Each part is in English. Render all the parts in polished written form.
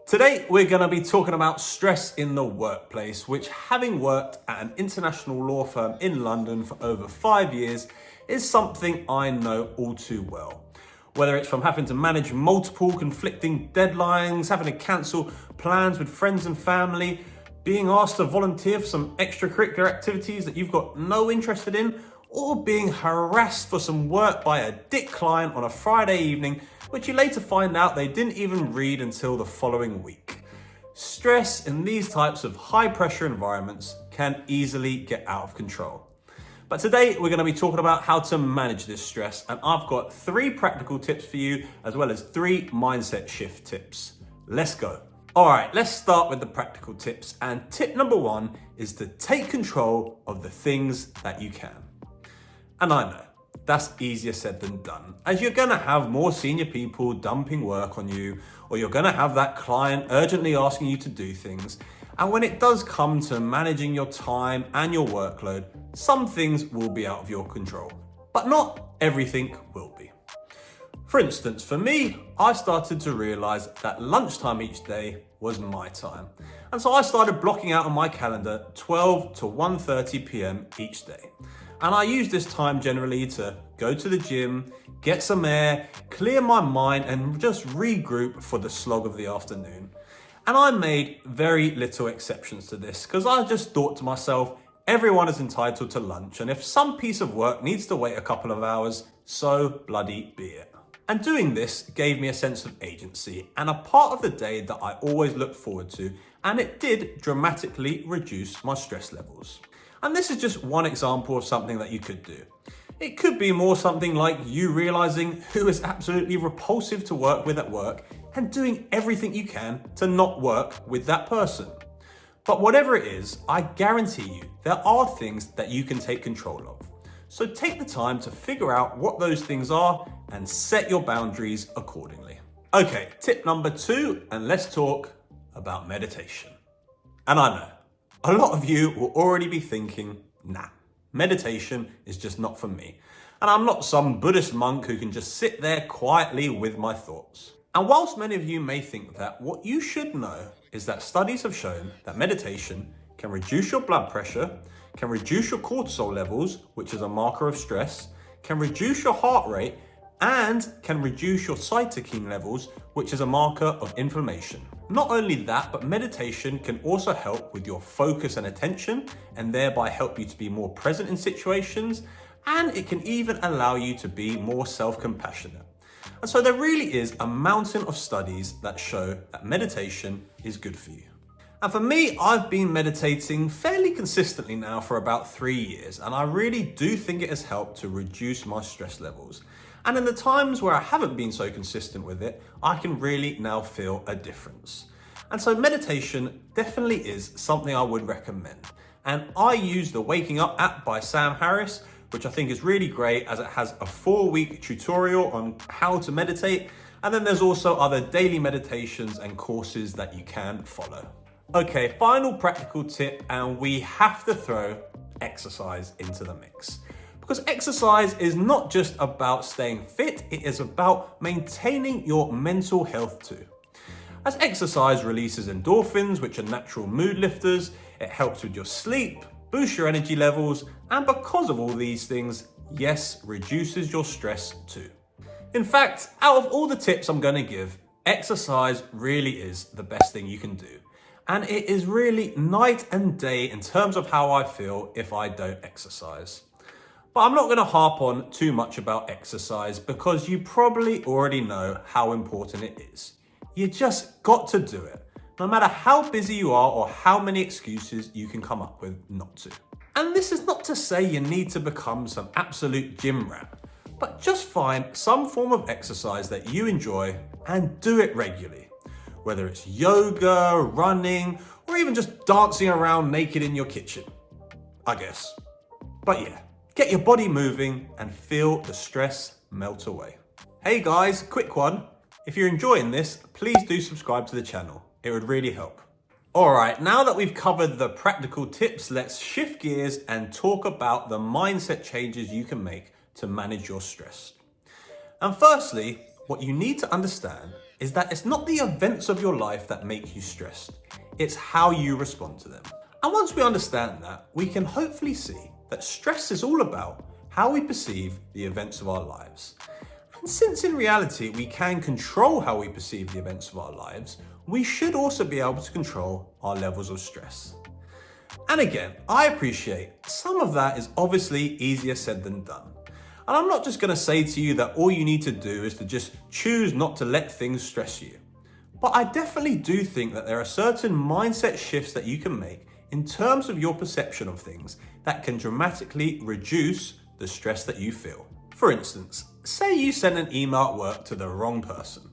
Today, we're going to be talking about stress in the workplace, which, having worked at an international law firm in London for over 5 years, is something I know all too well. Whether it's from having to manage multiple conflicting deadlines, having to cancel plans with friends and family, being asked to volunteer for some extracurricular activities that you've got no interest in, or being harassed for some work by a dick client on a Friday evening, which you later find out they didn't even read until the following week. Stress in these types of high pressure environments can easily get out of control. But today we're going to be talking about how to manage this stress, and I've got 3 practical tips for you as well as 3 mindset shift tips. Let's go. All right, let's start with the practical tips. And tip number 1 is to take control of the things that you can. And I know, that's easier said than done, as you're gonna have more senior people dumping work on you, or you're gonna have that client urgently asking you to do things. And when it does come to managing your time and your workload, some things will be out of your control, but not everything will be. For instance, for me, I started to realize that lunchtime each day was my time. And so I started blocking out on my calendar 12 to 1:30 p.m. each day. And I use this time generally to go to the gym, get some air, clear my mind, and just regroup for the slog of the afternoon. And I made very little exceptions to this because I just thought to myself, everyone is entitled to lunch, and if some piece of work needs to wait a couple of hours, so bloody be it. And doing this gave me a sense of agency and a part of the day that I always looked forward to, and it did dramatically reduce my stress levels. And this is just one example of something that you could do. It could be more something like you realizing who is absolutely repulsive to work with at work and doing everything you can to not work with that person. But whatever it is, I guarantee you there are things that you can take control of. So take the time to figure out what those things are and set your boundaries accordingly. Okay, tip number 2, and let's talk about meditation. And I know, a lot of you will already be thinking, nah, meditation is just not for me. And I'm not some Buddhist monk who can just sit there quietly with my thoughts. And whilst many of you may think that, what you should know is that studies have shown that meditation can reduce your blood pressure, can reduce your cortisol levels, which is a marker of stress, can reduce your heart rate, and can reduce your cytokine levels, which is a marker of inflammation. Not only that, but meditation can also help with your focus and attention, and thereby help you to be more present in situations, and it can even allow you to be more self-compassionate. And so there really is a mountain of studies that show that meditation is good for you. And for me, I've been meditating fairly consistently now for about 3 years, and I really do think it has helped to reduce my stress levels. And in the times where I haven't been so consistent with it, I can really now feel a difference. And so meditation definitely is something I would recommend. And I use the Waking Up app by Sam Harris, which I think is really great as it has a 4-week tutorial on how to meditate. And then there's also other daily meditations and courses that you can follow. Okay, final practical tip, and we have to throw exercise into the mix. Because exercise is not just about staying fit, it is about maintaining your mental health too. As exercise releases endorphins, which are natural mood lifters, it helps with your sleep, boosts your energy levels, and because of all these things, yes, reduces your stress too. In fact, out of all the tips I'm gonna give, exercise really is the best thing you can do. And it is really night and day in terms of how I feel if I don't exercise. But I'm not going to harp on too much about exercise because you probably already know how important it is. You just got to do it, no matter how busy you are or how many excuses you can come up with not to. And this is not to say you need to become some absolute gym rat, but just find some form of exercise that you enjoy and do it regularly. Whether it's yoga, running, or even just dancing around naked in your kitchen, I guess. But yeah. Get your body moving and feel the stress melt away. Hey guys, quick one. If you're enjoying this, please do subscribe to the channel. It would really help. All right, now that we've covered the practical tips, let's shift gears and talk about the mindset changes you can make to manage your stress. And firstly, what you need to understand is that it's not the events of your life that make you stressed, it's how you respond to them. And once we understand that, we can hopefully see that stress is all about how we perceive the events of our lives. And since in reality we can control how we perceive the events of our lives, we should also be able to control our levels of stress. And again, I appreciate some of that is obviously easier said than done. And I'm not just going to say to you that all you need to do is to just choose not to let things stress you. But I definitely do think that there are certain mindset shifts that you can make in terms of your perception of things that can dramatically reduce the stress that you feel. For instance, say you send an email at work to the wrong person.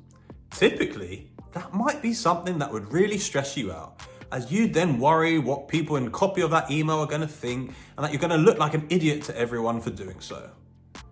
Typically, that might be something that would really stress you out, as you then worry what people in copy of that email are going to think and that you're going to look like an idiot to everyone for doing so.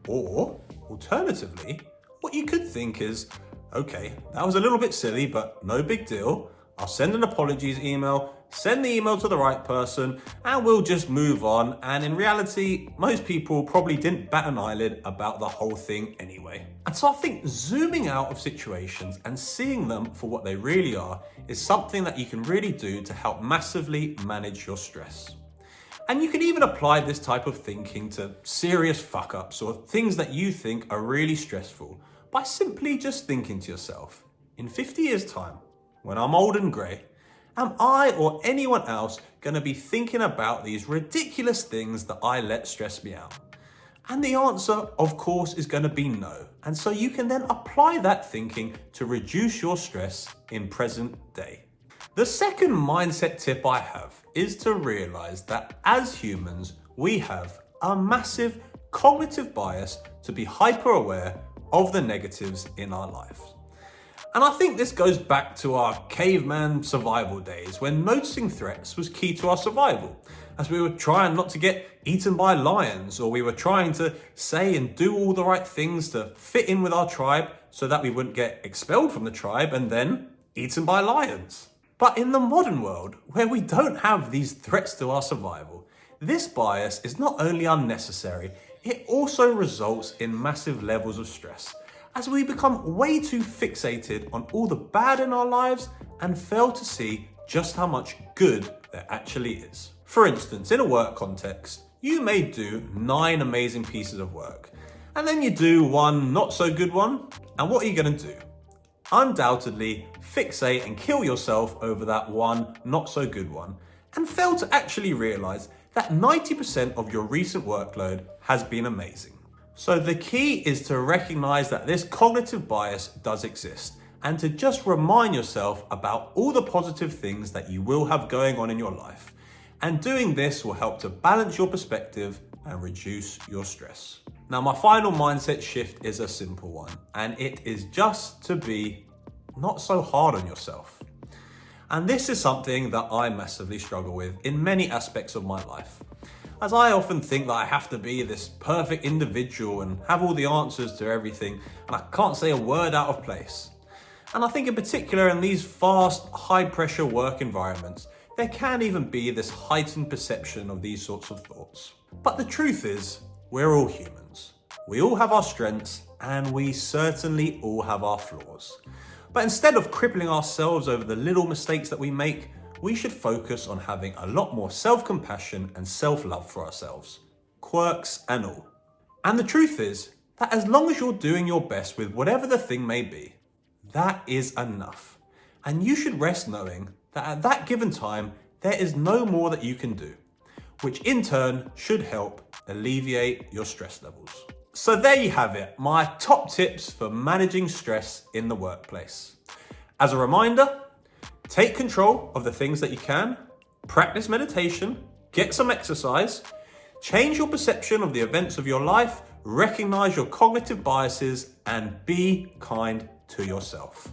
Or, alternatively, what you could think is, okay, that was a little bit silly, but no big deal. I'll send an apologies email, send the email to the right person, and we'll just move on. And in reality, most people probably didn't bat an eyelid about the whole thing anyway. And so I think zooming out of situations and seeing them for what they really are is something that you can really do to help massively manage your stress. And you can even apply this type of thinking to serious fuck-ups or things that you think are really stressful by simply just thinking to yourself, in 50 years' time, when I'm old and grey, am I or anyone else going to be thinking about these ridiculous things that I let stress me out? And the answer, of course, is going to be no. And so you can then apply that thinking to reduce your stress in present day. The second mindset tip I have is to realize that as humans, we have a massive cognitive bias to be hyper aware of the negatives in our lives. And I think this goes back to our caveman survival days when noticing threats was key to our survival, as we were trying not to get eaten by lions, or we were trying to say and do all the right things to fit in with our tribe so that we wouldn't get expelled from the tribe and then eaten by lions. But in the modern world, where we don't have these threats to our survival, this bias is not only unnecessary, it also results in massive levels of stress, as we become way too fixated on all the bad in our lives and fail to see just how much good there actually is. For instance, in a work context, you may do 9 amazing pieces of work, and then you do one not so good one, and what are you going to do? Undoubtedly fixate and kill yourself over that one not so good one, and fail to actually realize that 90% of your recent workload has been amazing. So the key is to recognize that this cognitive bias does exist, and to just remind yourself about all the positive things that you will have going on in your life. And doing this will help to balance your perspective and reduce your stress. Now, my final mindset shift is a simple one, and it is just to be not so hard on yourself. And this is something that I massively struggle with in many aspects of my life, as I often think that I have to be this perfect individual and have all the answers to everything, and I can't say a word out of place. And I think in particular in these fast, high-pressure work environments, there can even be this heightened perception of these sorts of thoughts. But the truth is, we're all humans. We all have our strengths, and we certainly all have our flaws. But instead of crippling ourselves over the little mistakes that we make, we should focus on having a lot more self-compassion and self-love for ourselves, quirks and all. And the truth is that as long as you're doing your best with whatever the thing may be, that is enough. And you should rest knowing that at that given time, there is no more that you can do, which in turn should help alleviate your stress levels. So there you have it, my top tips for managing stress in the workplace. As a reminder, take control of the things that you can, practice meditation, get some exercise, change your perception of the events of your life, recognize your cognitive biases, and be kind to yourself.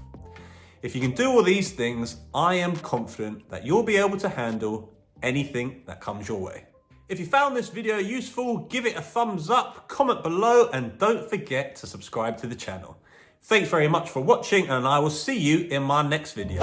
If you can do all these things, I am confident that you'll be able to handle anything that comes your way. If you found this video useful, give it a thumbs up, comment below, and don't forget to subscribe to the channel. Thanks very much for watching, and I will see you in my next video.